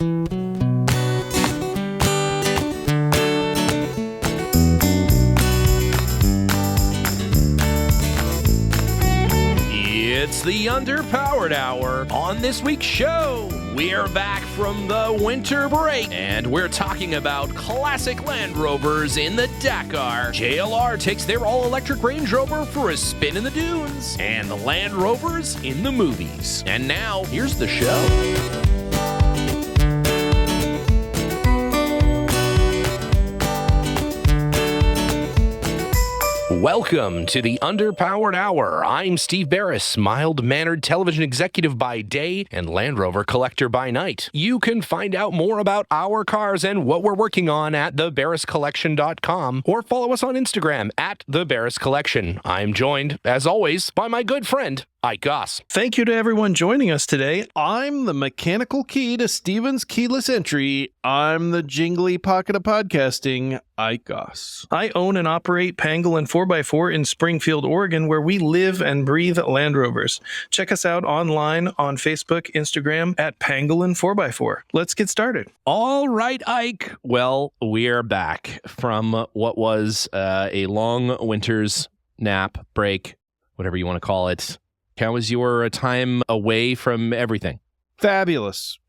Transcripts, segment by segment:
It's the Underpowered Hour. On this week's show, we're back from the winter break, and we're talking about classic Land Rovers in the Dakar. JLR takes their all-electric Range Rover for a spin in the dunes, and the Land Rovers in the movies. And now, here's the show. Welcome to the Underpowered Hour. I'm Steve Beres, mild-mannered television executive by day and Land Rover collector by night. You can find out more about our cars and what we're working on at theberescollection.com or follow us on Instagram at theberescollection. I'm joined, as always, by my good friend, Goss. Thank you to everyone joining us today. I'm the mechanical key to Steven's keyless entry. I'm the jingly pocket of podcasting, Goss. I own and operate Pangolin 4x4 in Springfield, Oregon, where we live and breathe Land Rovers. Check us out online on Facebook, Instagram at Pangolin 4x4. Let's get started. All right, Ike. Well, we're back from what was a long winter's nap, break, whatever you want to call it. How was your time away from everything? Fabulous.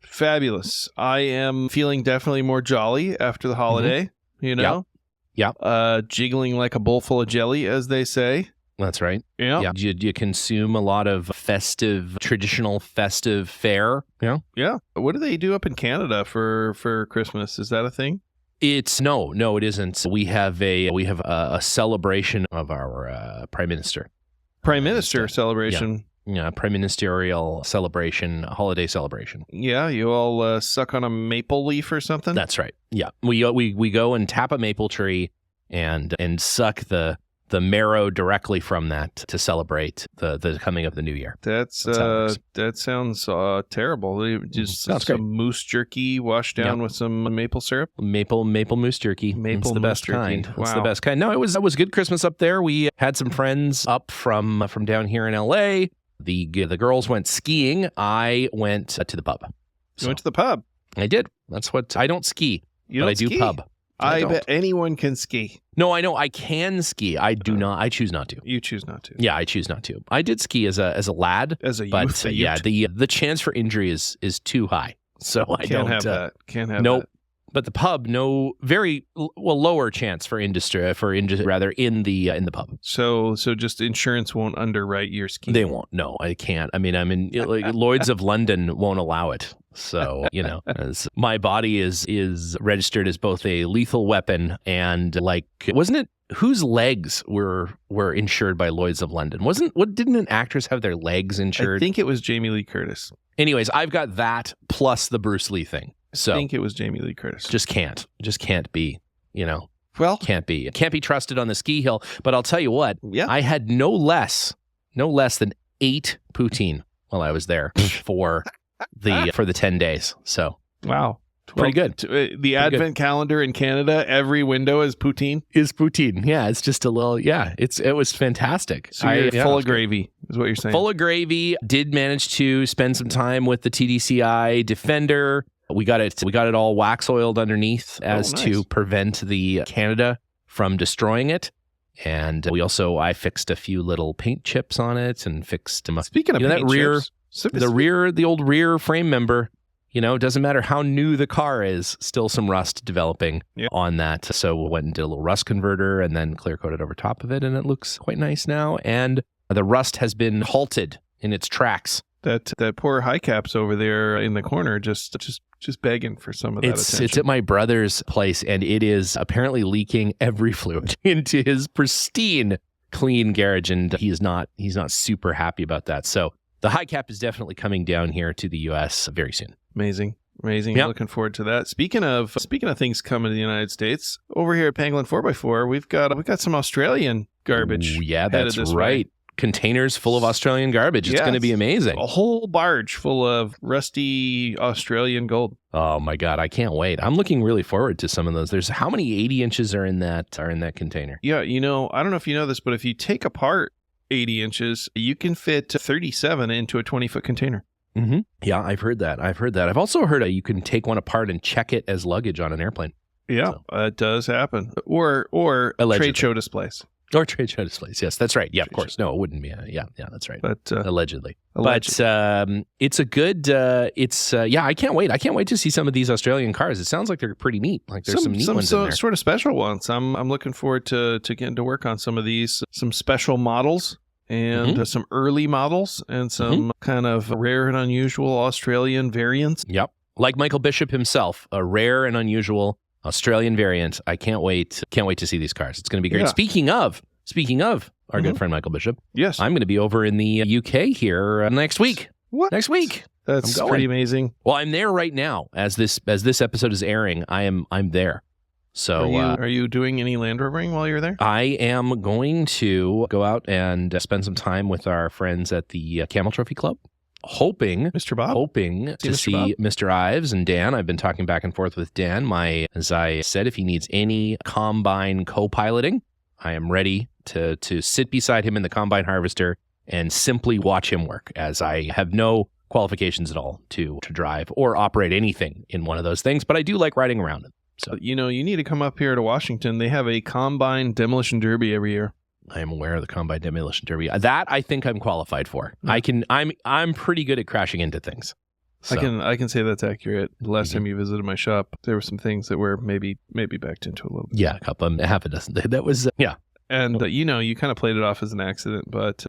I am feeling definitely more jolly after the holiday, you know? Yep. Jiggling like a bowl full of jelly, as they say. That's right. Yeah. Do you consume a lot of traditional festive fare? Yeah. What do they do up in Canada for Christmas? Is that a thing? No, it isn't. We have a celebration of our Prime Minister. Prime Minister celebration. Yeah, Prime Ministerial celebration, holiday celebration. Yeah, you all suck on a maple leaf or something? That's right. Yeah, we go and tap a maple tree and suck the marrow directly from that to celebrate the coming of the new year. That sounds terrible. Just sounds some great. Moose jerky washed down with some maple syrup. Maple moose jerky. It's the best kind. Wow. It's the best kind. No, it was good Christmas up there. We had some friends up from down here in LA. The girls went skiing. I went to the pub. You went to the pub? I did. That's what I don't ski. You but don't I do ski? pub. I bet anyone can ski. No, I know I can ski. I do not. I choose not to. You choose not to. Yeah, I choose not to. I did ski as a lad, as a youth. But the chance for injury is too high. So I can't don't have that. Can't have nope. that. But the pub, lower chance for in the pub. So just insurance won't underwrite your ski. They won't. No, I can't. I mean, Lloyd's of London won't allow it. So, as my body is registered as both a lethal weapon and wasn't it whose legs were insured by Lloyd's of London? Didn't an actress have their legs insured? I think it was Jamie Lee Curtis. Anyways, I've got that plus the Bruce Lee thing. So I think it was Jamie Lee Curtis. Just can't be, Well, can't be trusted on the ski hill. But I'll tell you what, yeah. I had no less than 8 poutine while I was there for the 10 days. So wow. Pretty good. The Advent calendar in Canada, every window is poutine. Yeah, it's just a little, it was fantastic. So you're full of gravy, is what you're saying. Full of gravy. Did manage to spend some time with the TDCI Defender. We got it all wax oiled underneath to prevent the Canada from destroying it. And I fixed a few little paint chips on it and fixed them. Speaking of paint chips, the old rear frame member. It doesn't matter how new the car is, still some rust developing on that. So we went and did a little rust converter and then clear coated over top of it, and it looks quite nice now. And the rust has been halted in its tracks. That poor high caps over there in the corner just begging for some of that attention. It's at my brother's place, and it is apparently leaking every fluid into his pristine, clean garage, and he's not super happy about that. So the high cap is definitely coming down here to the U.S. very soon. Amazing. Yep. I'm looking forward to that. Speaking of things coming to the United States, over here at Pangolin 4x4, we've got some Australian garbage. Ooh, yeah, that's right. Way. Containers full of Australian garbage. It's going to be amazing. A whole barge full of rusty Australian gold. Oh my God, I can't wait. I'm looking really forward to some of those. There's how many 80 inches are in that container? Yeah, I don't know if you know this, but if you take apart 80 inches, you can fit 37 into a 20-foot container. Mm-hmm. Yeah, I've heard that. I've also heard you can take one apart and check it as luggage on an airplane. Yeah, it does happen. Or Allegedly. trade show displays. Or trade show displays. Yes, that's right. Yeah, of course. No, it wouldn't be. Yeah, that's right. But allegedly. But it's a good. I can't wait. I can't wait to see some of these Australian cars. It sounds like they're pretty neat. Like there's some neat ones in there. Sort of special ones. I'm looking forward to getting to work on some of these. Some special models and some early models and some kind of rare and unusual Australian variants. Yep, like Michael Bishop himself, a rare and unusual Australian variant. I can't wait. Can't wait to see these cars. It's going to be great. Yeah. Speaking of our good friend Michael Bishop, yes, I'm going to be over in the UK here next week. What? Next week? That's pretty amazing. Well, I'm there right now as this episode is airing. I'm there. So are you doing any Land Rovering while you're there? I am going to go out and spend some time with our friends at the Camel Trophy Club. Hoping to see Mr. Ives and Dan. I've been talking back and forth with Dan. As I said, if he needs any combine co-piloting, I am ready to sit beside him in the combine harvester and simply watch him work, as I have no qualifications at all to drive or operate anything in one of those things, but I do like riding around them. So you need to come up here to Washington. They have a combine demolition derby every year. I am aware of the combine demolition derby. That I think I'm qualified for. Yeah. I'm pretty good at crashing into things. So. I can say that's accurate. The last time you visited my shop, there were some things that were maybe backed into a little bit. Yeah, half a dozen. That was yeah. And you kind of played it off as an accident, but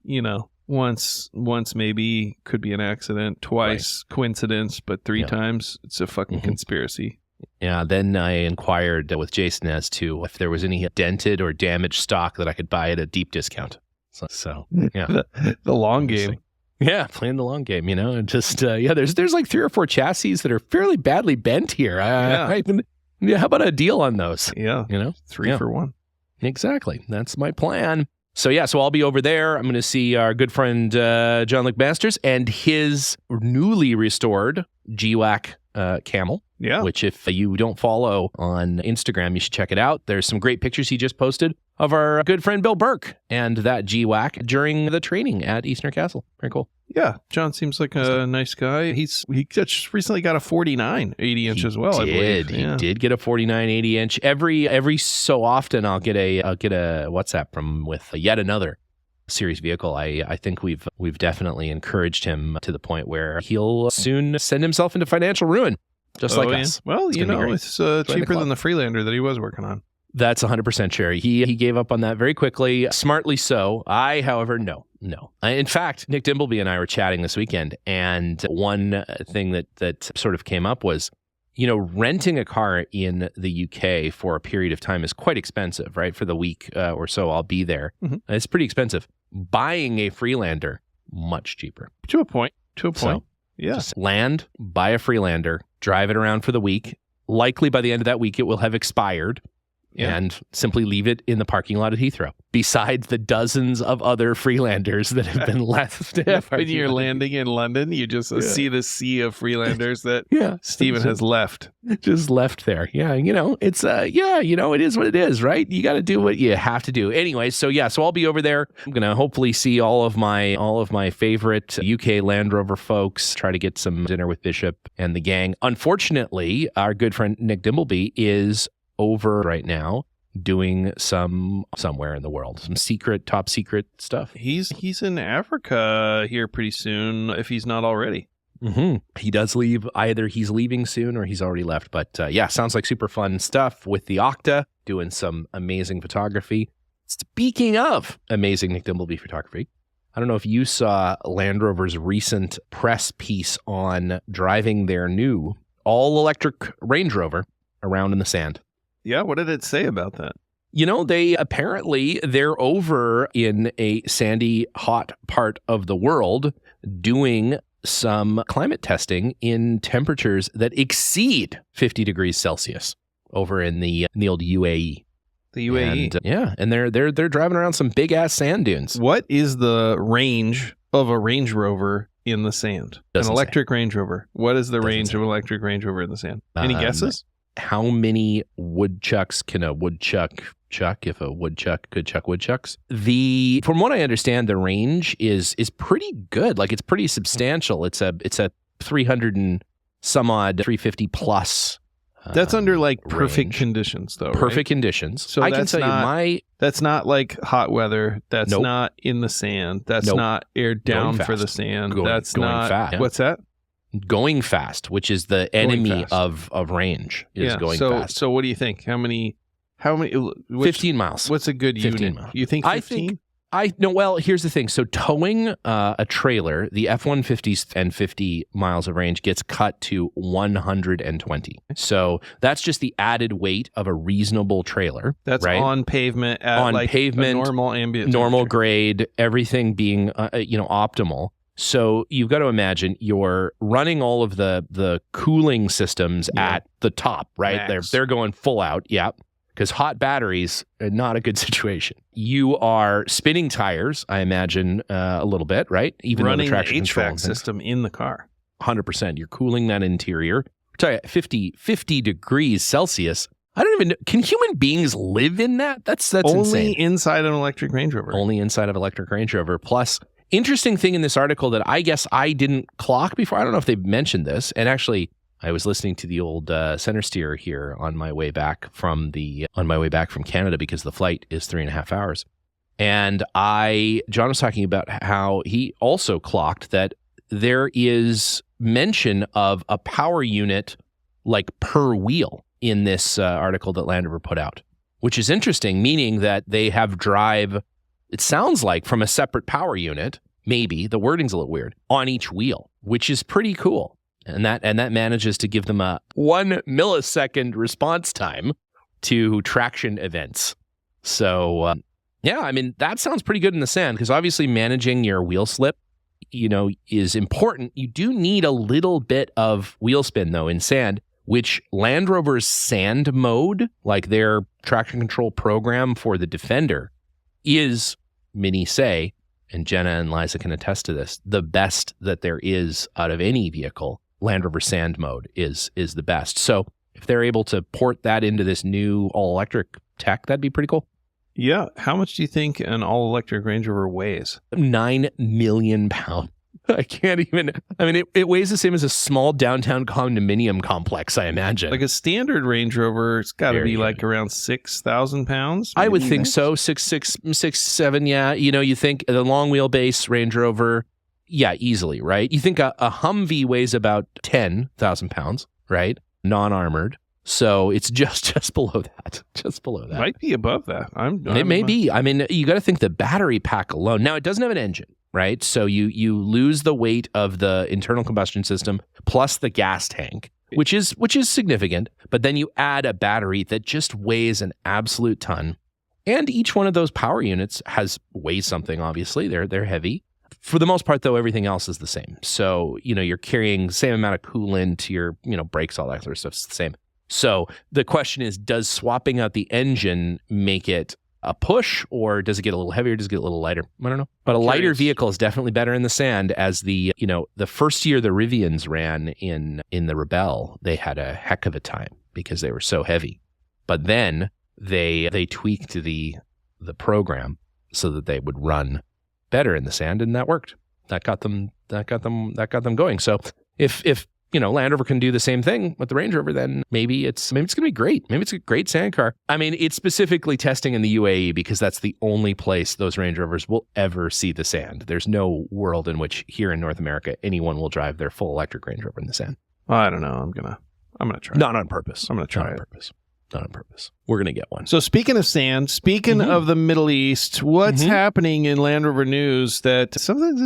once maybe could be an accident, twice coincidence, but three times it's a fucking conspiracy. Yeah, then I inquired with Jason as to if there was any dented or damaged stock that I could buy at a deep discount. So yeah. the long game. Yeah, playing the long game, and just, there's like 3 or 4 chassis that are fairly badly bent here. How about a deal on those? Yeah. 3 for 1. Exactly. That's my plan. So I'll be over there. I'm going to see our good friend John Luke Masters and his newly restored GWAC Camel. Yeah. Which if you don't follow on Instagram, you should check it out. There's some great pictures he just posted of our good friend Bill Burke and that GWAC during the training at Eastern Castle. Very cool. Yeah. John seems like a nice guy. He just recently got a 49 80-inch as well, I believe. He did get a 49 80-inch. Every so often I'll get a WhatsApp from with yet another series vehicle. I think we've definitely encouraged him to the point where he'll soon send himself into financial ruin. Just like us. Well, it's cheaper than the Freelander that he was working on. That's 100% sure. He gave up on that very quickly, smartly so. I, however, no. In fact, Nick Dimbleby and I were chatting this weekend, and one thing that sort of came up was, renting a car in the UK for a period of time is quite expensive, right? For the week or so I'll be there. Mm-hmm. It's pretty expensive. Buying a Freelander, much cheaper. To a point. So, yeah. Just land, buy a Freelander, drive it around for the week. Likely by the end of that week, it will have expired. Yeah. And simply leave it in the parking lot at Heathrow, besides the dozens of other Freelanders that have been left. When you're landing in London, you just see the sea of Freelanders that Stephen has left. Just left there. Yeah, it's it is what it is, right? You got to do what you have to do. Anyway, so I'll be over there. I'm gonna hopefully see all of my favorite UK Land Rover folks. Try to get some dinner with Bishop and the gang. Unfortunately, our good friend Nick Dimbleby is over right now doing somewhere in the world, some top secret stuff. He's in Africa here pretty soon, if he's not already. Mm-hmm. He does leave. Either he's leaving soon or he's already left. But sounds like super fun stuff with the Octa, doing some amazing photography. Speaking of amazing Nick Dimbleby photography, I don't know if you saw Land Rover's recent press piece on driving their new all-electric Range Rover around in the sand. Yeah, what did it say about that? They're over in a sandy, hot part of the world doing some climate testing in temperatures that exceed 50 degrees Celsius over in the old UAE. The UAE. And they're driving around some big ass sand dunes. What is the range of a Range Rover in the sand? Doesn't an electric Range Rover. What is the range of an electric Range Rover in the sand? Any guesses? how many woodchucks can a woodchuck chuck if a woodchuck could chuck woodchucks. From what I understand, the range is pretty good. Like, it's pretty substantial. It's a 300 and some odd 350 plus. That's under like perfect range. Conditions, though. Perfect right? conditions. So I can tell you that's not like hot weather. That's Nope. not in the sand. That's Nope. not aired down for the fast. sand. Going That's not fast. What's that? Going fast, which is the enemy fast. of range, is going fast. So what do you think? How many? 15 miles. What's a good 15 unit? miles. You think 15? Well, here's the thing. So towing a trailer, the F-150s and 50 miles of range gets cut to 120. So that's just the added weight of a reasonable trailer. That's right? on pavement at on like pavement, a normal ambient normal temperature. grade, everything being optimal. So you've got to imagine you're running all of the cooling systems at the top, right? Max. They're going full out. Yeah. Because hot batteries are not a good situation. You are spinning tires, I imagine, a little bit, right? Even running though the traction the control HVAC system in the car. 100%. You're cooling that interior. Tell you, 50 degrees Celsius. I don't even know. Can human beings live in that? That's Only insane. inside an electric Range Rover. Only inside of electric Range Rover. Plus, interesting thing in this article that I guess I didn't clock before. I don't know if they've mentioned this. And actually, I was listening to the old center steer here on my way back from Canada because the flight is 3.5 hours. And John was talking about how he also clocked that there is mention of a power unit like per wheel in this article that Land Rover put out, which is interesting, meaning that they have drive, it sounds like, from a separate power unit, maybe, the wording's a little weird, on each wheel, which is pretty cool. And that manages to give them a 1 millisecond response time to traction events. So, that sounds pretty good in the sand, because obviously managing your wheel slip, is important. You do need a little bit of wheel spin, though, in sand, which Land Rover's sand mode, like their traction control program for the Defender, is, many say, and Jenna and Liza can attest to this, the best that there is out of any vehicle. Land Rover sand mode is the best. So if they're able to port that into this new all-electric tech, that'd be pretty cool. Yeah. How much do you think an all-electric Range Rover weighs? 9 million pounds. I can't even... it weighs the same as a small downtown condominium complex, I imagine. Like a standard Range Rover, it's got to be Very like around 6,000 pounds. I would maybe, think so. 6, 7, yeah. You think the long wheelbase Range Rover... Yeah, easily, right? You think a Humvee weighs about 10,000 pounds, right? Non-armored. So it's just below that. Just below that. Might be above that. It may be. You got to think the battery pack alone. Now, it doesn't have an engine, right? So you lose the weight of the internal combustion system plus the gas tank, which is significant. But then you add a battery that just weighs an absolute ton. And each one of those power units weighs something, obviously. They're heavy. For the most part, though, everything else is the same. So, you're carrying the same amount of coolant, your, brakes, all that sort of stuff's the same. So the question is, does swapping out the engine make it a push, or does it get a little heavier? Does it get a little lighter? I don't know. But a lighter vehicle is definitely better in the sand, as the first year the Rivians ran in the Rebelle, they had a heck of a time because they were so heavy. But then they tweaked the program so that they would run better in the sand, and that worked. That got them going. So if Land Rover can do the same thing with the Range Rover, then maybe it's going to be great. Maybe it's a great sand car. It's specifically testing in the UAE because that's the only place those Range Rovers will ever see the sand. There's no world in which here in North America anyone will drive their full electric Range Rover in the sand. I don't know. I'm gonna try. Not on purpose. I'm gonna try Not on it. purpose. Not on purpose. We're going to get one. So speaking of sand, speaking of the Middle East, what's happening in Land Rover news that something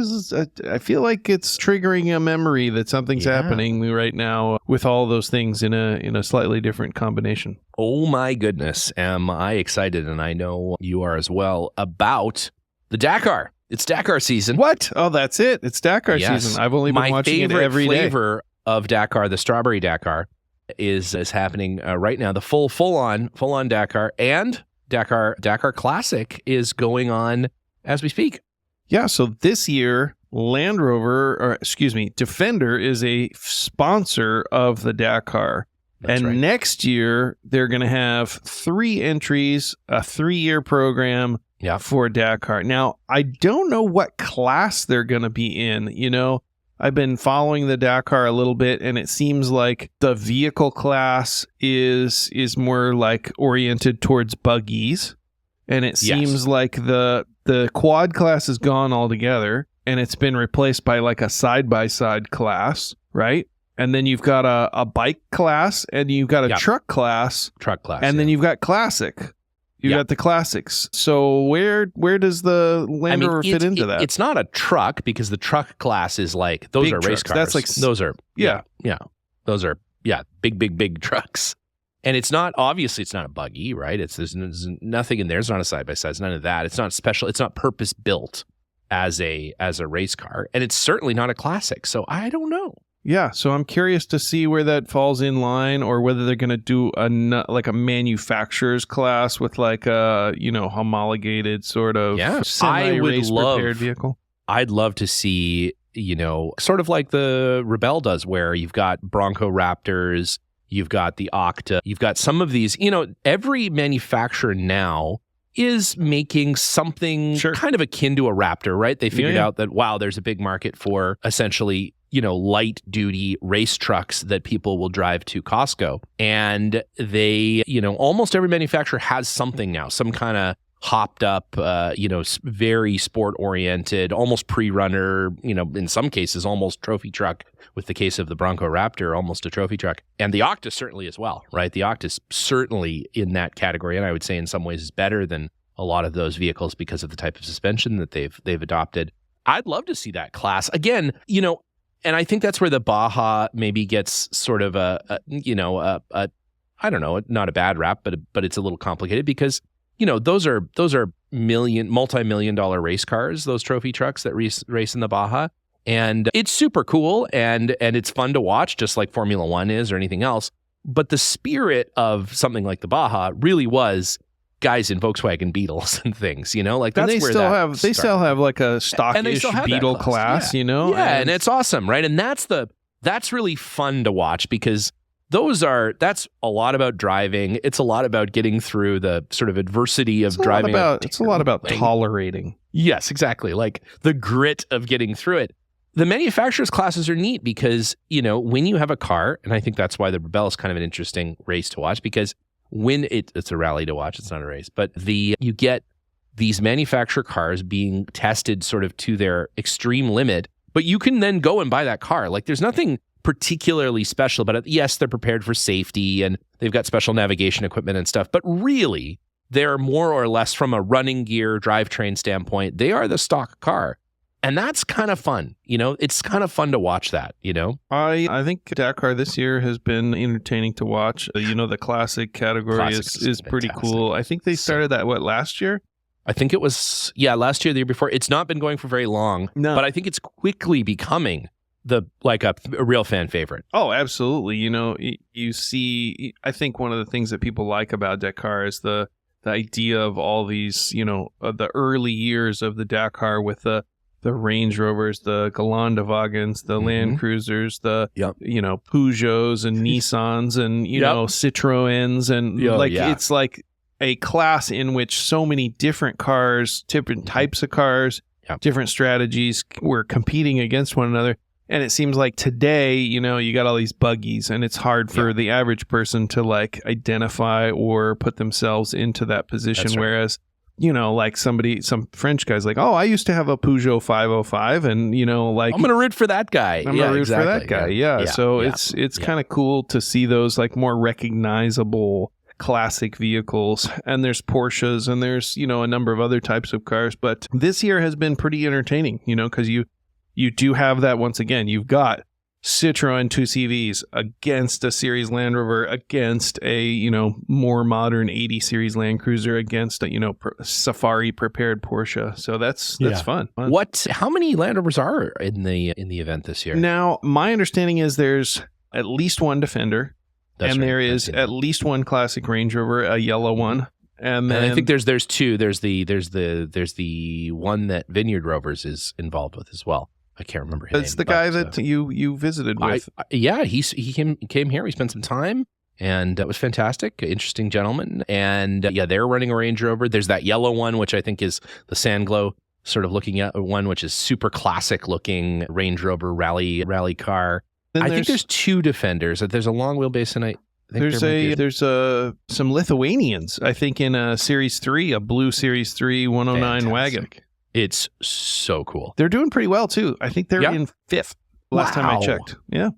I feel like it's triggering a memory that something's happening right now with all those things in a slightly different combination. Oh my goodness, am I excited, and I know you are as well, about the Dakar. It's Dakar season. What? Oh, that's it. It's Dakar season. I've only been watching it every day. My favorite flavor of Dakar, the strawberry Dakar, is happening right now. The full on Dakar, and Dakar Classic is going on as we speak. Yeah, so this year Defender is a sponsor of the Dakar. And right. next year, they're going to have 3 entries, a 3-year program for Dakar. Now, I don't know what class they're going to be in. I've been following the Dakar a little bit, and it seems like the vehicle class is more like oriented towards buggies. And it seems like the quad class is gone altogether, and it's been replaced by like a side-by-side class, right? And then you've got a bike class, and you've got a truck class. And then you've got classic. You've got the classics. So where does the Land Rover fit into that? It's not a truck, because the truck class is like, those big are race trucks. cars. That's like, those are, those are, big trucks. And it's not, obviously it's not a buggy, right? There's nothing in there. It's not a side-by-side. It's none of that. It's not special. It's not purpose-built as a race car. And it's certainly not a classic. So I don't know. Yeah, so I'm curious to see where that falls in line, or whether they're going to do a manufacturer's class with like a homologated sort of semi-race prepared vehicle. I'd love to see sort of like the Rebel does, where you've got Bronco Raptors, you've got the Octa, you've got some of these. Every manufacturer now is making something kind of akin to a Raptor, right? They figured out that there's a big market for essentially light duty race trucks that people will drive to Costco. And they, almost every manufacturer has something now, some kind of hopped up, very sport oriented, almost pre-runner, in some cases, almost trophy truck. With the case of the Bronco Raptor, almost a trophy truck. And the Octa certainly as well, right? The Octa is certainly in that category. And I would say in some ways is better than a lot of those vehicles because of the type of suspension that they've adopted. I'd love to see that class. Again, and I think that's where the Baja maybe gets sort of a I don't know, not a bad rap, but it's a little complicated, because those are multi-million dollar race cars, those trophy trucks that race in the Baja, and it's super cool and it's fun to watch, just like Formula One is or anything else. But the spirit of something like the Baja really was guys in Volkswagen Beetles and things, like that's where they still have like a stockish Beetle class, and it's awesome, right? And that's really fun to watch, because that's a lot about driving. It's a lot about getting through the sort of adversity of driving. It's a lot about tolerating. Yes, exactly. Like the grit of getting through it. The manufacturer's classes are neat because, when you have a car, and I think that's why the Rebel is kind of an interesting race to watch, because when it's a rally to watch, it's not a race, but you get these manufacturer cars being tested sort of to their extreme limit, but you can then go and buy that car. Like there's nothing particularly special about it. Yes, they're prepared for safety and they've got special navigation equipment and stuff, but really they're more or less, from a running gear drivetrain standpoint, they are the stock car. And that's kind of fun. It's kind of fun to watch that, I think Dakar this year has been entertaining to watch. The classic category is pretty cool. I think they started that, last year? I think it was, last year, the year before. It's not been going for very long, but I think it's quickly becoming a real fan favorite. Oh, absolutely. You see, I think one of the things that people like about Dakar is the idea of all these, the early years of the Dakar with the Range Rovers, the Gelandewagens, the Land Cruisers, the Peugeots and Nissans and Citroens, and it's like a class in which so many different cars, different types of cars, different strategies were competing against one another. And it seems like today, you got all these buggies, and it's hard for the average person to identify or put themselves into that position. Right. Whereas, some French guy's like, oh, I used to have a Peugeot 505, and I'm going to root for that guy. I'm going to root for that guy. Yeah. So it's kind of cool to see those more recognizable classic vehicles. And there's Porsches, and there's a number of other types of cars. But this year has been pretty entertaining, because you do have that. Once again, you've got Citroen 2CVs against a Series Land Rover, against a, more modern 80 Series Land Cruiser, against a, Safari prepared Porsche. So that's fun. How many Land Rovers are in the event this year? Now, my understanding is there's at least one Defender, there is at least one classic Range Rover, a yellow one. And then I think there's two. There's the one that Vineyard Rovers is involved with as well. I can't remember his name. It's the guy that you visited with. He came here. We spent some time. And that was fantastic. Interesting gentleman. And yeah, they're running a Range Rover. There's that yellow one, which I think is the Sandglow sort of looking at one, which is super classic looking Range Rover rally car. I think there's two Defenders. There's a long wheelbase, and I think there's some Lithuanians, I think, in a Series 3, a blue Series 3 109 wagon. It's so cool. They're doing pretty well, too. I think they're in 5th last time I checked. Yeah.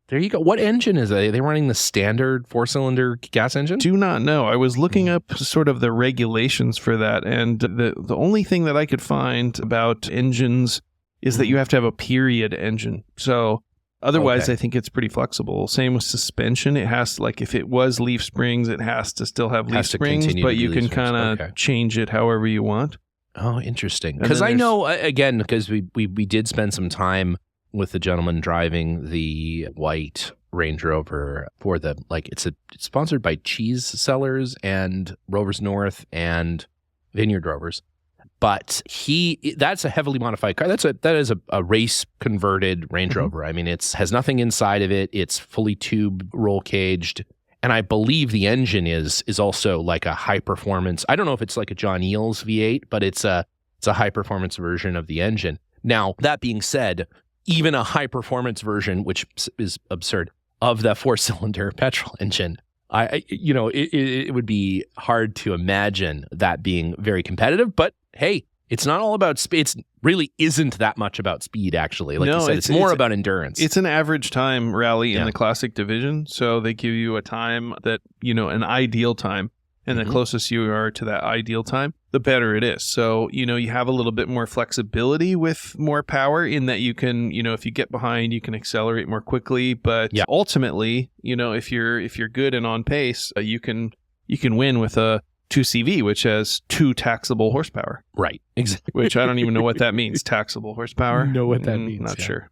There you go. What engine is it? Are they running the standard 4-cylinder gas engine? Do not know. I was looking up sort of the regulations for that, and the only thing that I could find about engines is that you have to have a period engine. So otherwise, I think it's pretty flexible. Same with suspension. It has to, like, if it was leaf springs, it has to still have leaf springs, but you can kind of change it however you want. Oh, interesting. Because I know, again, because we did spend some time with the gentleman driving the white Range Rover for the, like, it's sponsored by Cheese Sellers and Rovers North and Vineyard Rovers. But that's a heavily modified car. That is a race converted Range Rover. I mean, has nothing inside of it. It's fully tube roll caged. And I believe the engine is also like a high performance. I don't know if it's like a John Eels V8, but it's a high performance version of the engine. Now, that being said, even a high performance version, which is absurd, of the 4-cylinder petrol engine, it would be hard to imagine that being very competitive. But hey, it's not all about speed. It really isn't that much about speed, actually. Like you said, it's more about endurance. It's an average time rally in the classic division. So they give you a time that, an ideal time. And the closest you are to that ideal time, the better it is. So, you have a little bit more flexibility with more power in that you can, if you get behind, you can accelerate more quickly. But ultimately, if you're good and on pace, you can win with a 2CV, which has 2 taxable horsepower. Right. Exactly. Which I don't even know what that means. Taxable horsepower. Know what that means. Not sure.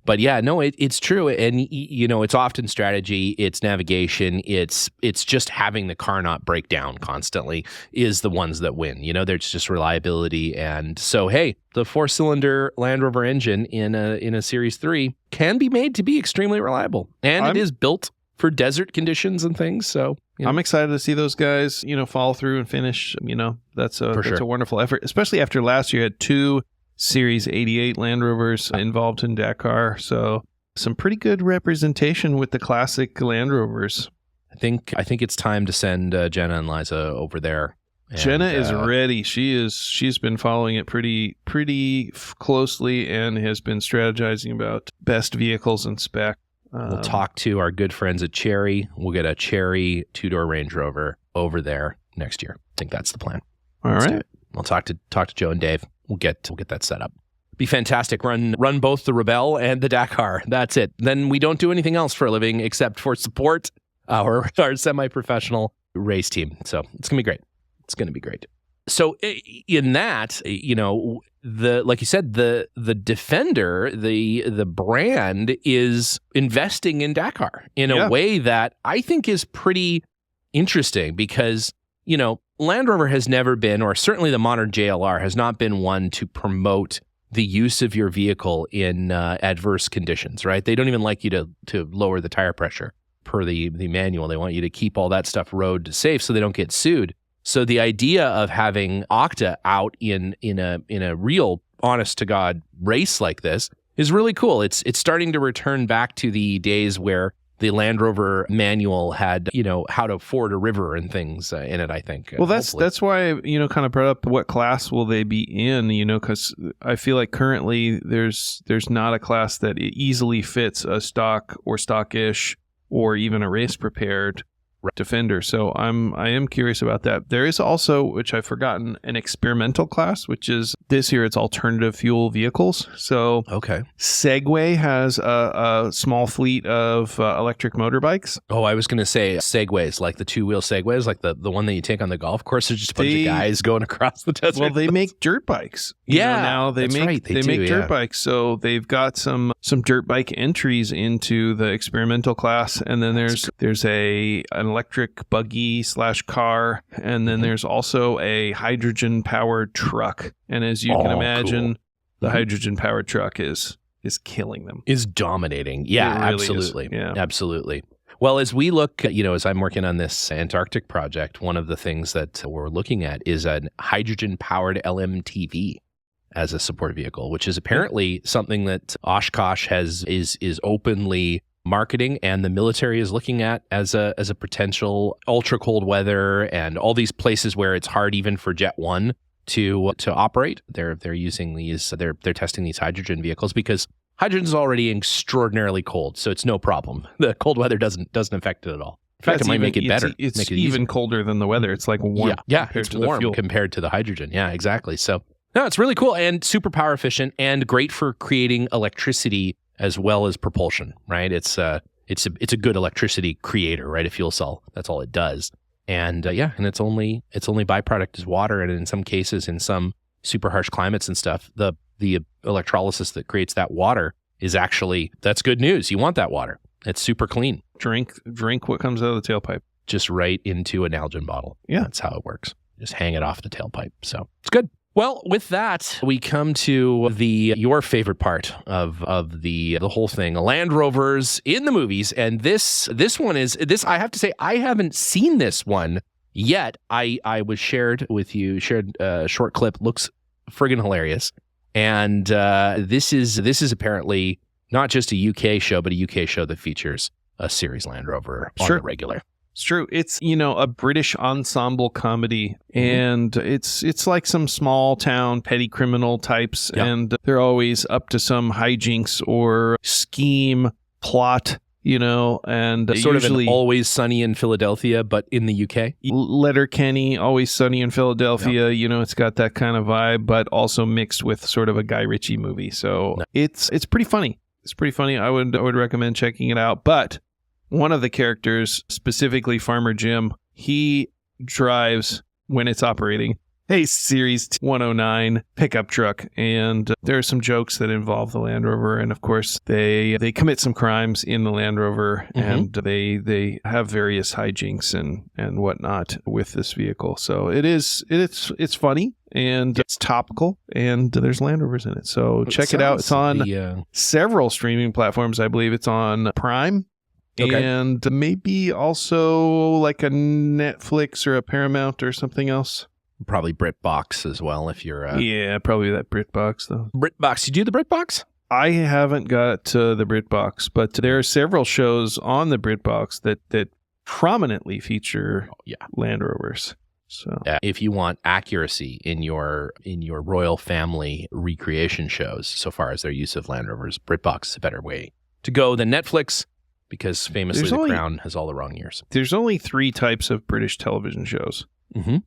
But yeah, no, it's true. And, it's often strategy, it's navigation, it's just having the car not break down constantly is the ones that win. There's just reliability. And so, hey, the 4-cylinder Land Rover engine in a Series 3 can be made to be extremely reliable. And it is built for desert conditions and things. So I'm excited to see those guys, follow through and finish. That's a wonderful effort, especially after last year had 2 Series 88 Land Rovers involved in Dakar. So some pretty good representation with the classic Land Rovers. I think it's time to send Jenna and Liza over there. Jenna is ready. She's been following it pretty closely and has been strategizing about best vehicles and spec. We'll talk to our good friends at Chery. We'll get a Chery 2-door Range Rover over there next year. I think that's the plan. All right. We'll talk to Joe and Dave. We'll get that set up. Be fantastic. Run both the Rebelle and the Dakar. That's it. Then we don't do anything else for a living except for support our semi-professional race team. So it's gonna be great. It's gonna be great. So in that, like you said, the Defender, the brand is investing in Dakar in a way that I think is pretty interesting because, Land Rover has never been, or certainly the modern JLR has not been one to promote the use of your vehicle in adverse conditions, right? They don't even like you to lower the tire pressure per the manual. They want you to keep all that stuff road safe so they don't get sued. So the idea of having Okta out in a real honest to God race like this is really cool. It's starting to return back to the days where the Land Rover manual had, how to ford a river and things in it, I think. Well, that's why I, kind of brought up what class will they be in, because I feel like currently there's not a class that easily fits a stock or stockish or even a race prepared Defender. So I am curious about that. There is also, which I've forgotten, an experimental class, which is this year it's alternative fuel vehicles. So Segway has a small fleet of electric motorbikes. Oh, I was going to say Segways, like the 2-wheel Segways, like the one that you take on the golf course. There's just a bunch of guys going across the desert. Well, they make dirt bikes. Now they make dirt bikes. So they've got some dirt bike entries into the experimental class, and then there's an electric buggy / car, and then there's also a hydrogen powered truck. And as you can imagine, the hydrogen powered truck is killing them. Is dominating. Yeah, really absolutely. Yeah. Absolutely. Well, as we look, as I'm working on this Antarctic project, one of the things that we're looking at is a hydrogen-powered LMTV as a support vehicle, which is apparently something that Oshkosh is openly marketing, and the military is looking at as a potential ultra cold weather and all these places where it's hard even for Jet 1 to operate. They're using these. They're testing these hydrogen vehicles because hydrogen is already extraordinarily cold, so it's no problem. The cold weather doesn't affect it at all. In fact, it might make it better. It's make it even easier. Colder than the weather. It's like warm. Yeah, it's warm compared to the hydrogen. Yeah, exactly. So no, it's really cool and super power efficient and great for creating electricity as well as propulsion. Right? It's a good electricity creator. Right? A fuel cell. That's all it does. And and its only byproduct is water, and in some cases, in some super harsh climates and stuff, the electrolysis that creates that water is actually, that's good news. You want that water. It's super clean. Drink what comes out of the tailpipe. Just right into an Nalgene bottle. Yeah. That's how it works. Just hang it off the tailpipe. So it's good. Well, with that, we come to your favorite part of the whole thing, Land Rovers in the movies. And this one is, I have to say, I haven't seen this one yet. I was shared a short clip, looks friggin' hilarious. And this is apparently not just a UK show, but a UK show that features a series Land Rover on the regular. It's true. It's, a British ensemble comedy, and it's like some small town petty criminal types, and they're always up to some hijinks or scheme, plot, and sort usually of an Always Sunny in Philadelphia, but in the UK. Letterkenny, Always Sunny in Philadelphia. Yep. It's got that kind of vibe, but also mixed with sort of a Guy Ritchie movie. So it's pretty funny. It's pretty funny. I would recommend checking it out. But one of the characters, specifically Farmer Jim, he drives, when it's operating, a Series 109 pickup truck, and there are some jokes that involve the Land Rover, and of course they commit some crimes in the Land Rover, and they have various hijinks and whatnot with this vehicle. So it's funny and it's topical, and there's Land Rovers in it. So check it out. It's on several streaming platforms. I believe it's on Prime. Okay. And maybe also like a Netflix or a Paramount or something else. Probably BritBox as well if you're... Yeah, probably that BritBox, though. BritBox. You do the BritBox? I haven't got the BritBox, but there are several shows on the BritBox that prominently feature Land Rovers. So if you want accuracy in your royal family recreation shows, so far as their use of Land Rovers, BritBox is a better way to go than Netflix, because famously The Crown has all the wrong years. There's only 3 types of British television shows. Mm-hmm.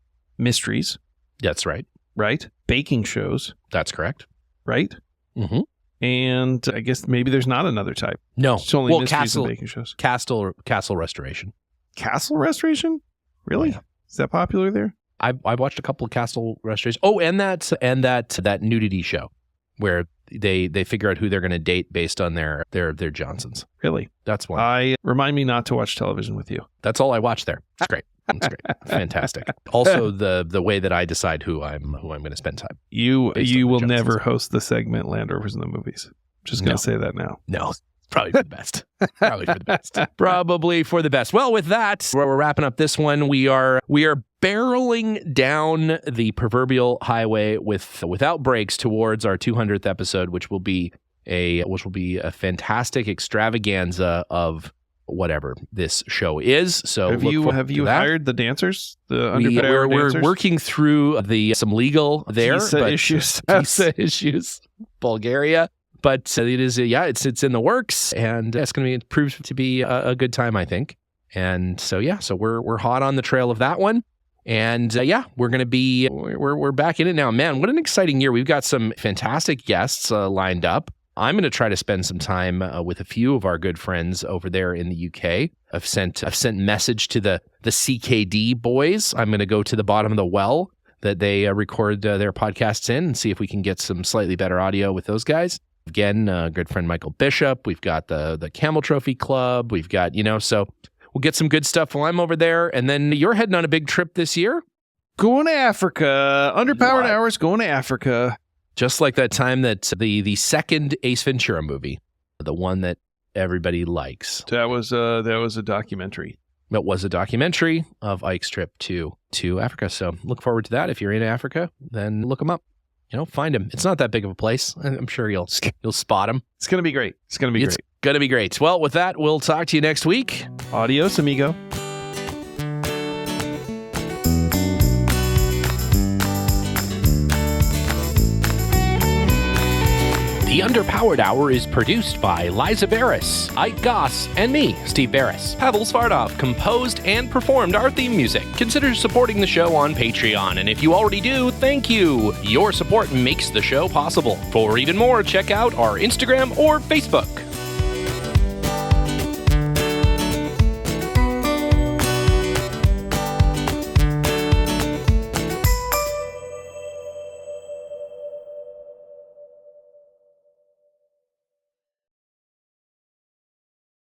Mysteries. That's right. Right. Baking shows. That's correct. Right. Mm-hmm. And I guess maybe there's not another type. No. It's only mysteries and baking shows. Castle restoration. Castle restoration? Really? Oh, yeah. Is that popular there? I watched a couple of castle restorations. Oh, and that nudity show where they figure out who they're going to date based on their Johnsons. Really? That's one. Remind me not to watch television with you. That's all I watch there. It's great. It's great. Fantastic. Also, the way that I decide who I'm going to spend time. You will never host the segment Land Rovers in the movies. Just going to say that now. No. Probably for the best. Probably for the best. Probably for the best. Well, with that, we're wrapping up this one. We are barreling down the proverbial highway without brakes towards our 200th episode, which will be a fantastic extravaganza of whatever this show is. So have you hired the dancers? The Underpowered Hour we're dancers? working through some legal visa issues, Bulgaria. But it is, it's in the works, and it's going to prove to be a good time, I think. And so we're hot on the trail of that one, and we're going to be we're back in it now. Man, what an exciting year! We've got some fantastic guests lined up. I'm going to try to spend some time with a few of our good friends over there in the UK. I've sent message to the CKD boys. I'm going to go to the bottom of the well that they record their podcasts in and see if we can get some slightly better audio with those guys. Again, good friend Michael Bishop. We've got the Camel Trophy Club. We've got, so we'll get some good stuff while I'm over there. And then you're heading on a big trip this year? Going to Africa. Underpowered Hours going to Africa. Just like that time that the second Ace Ventura movie, the one that everybody likes. That was a documentary. It was a documentary of Ike's trip to Africa. So look forward to that. If you're in Africa, then look him up. Find him. It's not that big of a place. I'm sure you'll spot him. It's going to be great. It's going to be great. Well, with that, we'll talk to you next week. Adios, amigo. The Underpowered Hour is produced by Liza Beres, Ike Goss, and me, Steve Beres. Pavel Svardov composed and performed our theme music. Consider supporting the show on Patreon, and if you already do, thank you. Your support makes the show possible. For even more, check out our Instagram or Facebook.